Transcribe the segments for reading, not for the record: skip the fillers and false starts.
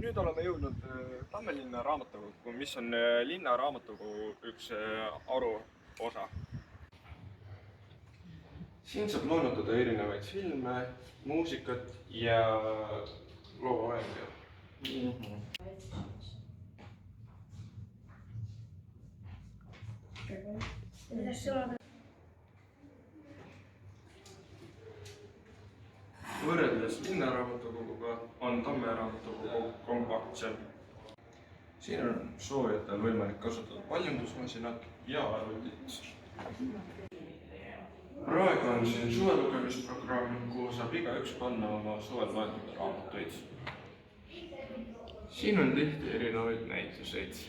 Nüüd oleme jõudnud Tammelinna raamatukogu, mis on linna raamatukogu üks haruosa. Siin saab moonutada erinevaid filme, muusikat ja loomamänge. Võrreldes linnaraamatukoguga on Tamme raamatukogu kompaktsem. Siin on soovijatel võimalik kasutada paljundusmasinat ja arvutit. Praegu on siin suvelugemisprogramm, kuhu saab igaüks panna oma suvel loetud raamatuid. Siin on tihti erinevaid näituseid.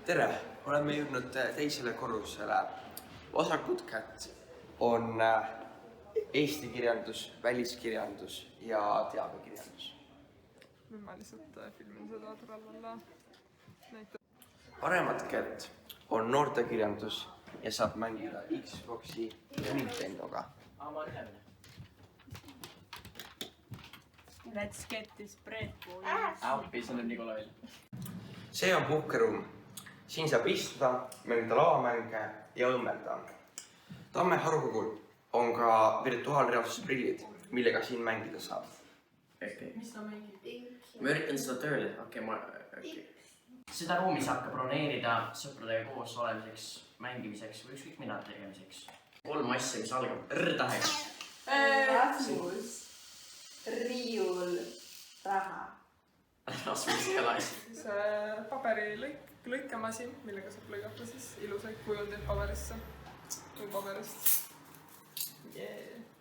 Tere! Oleme jõudnud teisele korrusele. Vasakult kätt on eesti kirjandus, väliskirjandus ja teabekirjandus. Ma lihtsalt filmin seda trallalla näitab. Paremat kätt on noortekirjandus ja saab mängida Xboxi ja Nintendoga. Let's get this bread boy. Appi, see on Nikolai. See on puhkeruum. Siin saab istuda, mängida laomänge ja õmmelda. Tamme harukogul on ka virtuaalreaalsuse prillid, millega siin mängida saab. Mis ta mängib? Ma üritan seda tööle, Seda ruumi saab ka broneerida sõpradega koos olemiseks, mängimiseks või ükskõik mida tegemiseks. 3 asja, mis algab R-tähega. Rasmus, riiul, raha. Rasmus ei ole asi. See paberi lõikemasin, millega saab lõigata siis ilusaid kujundeid paberisse või paberist. Yeah.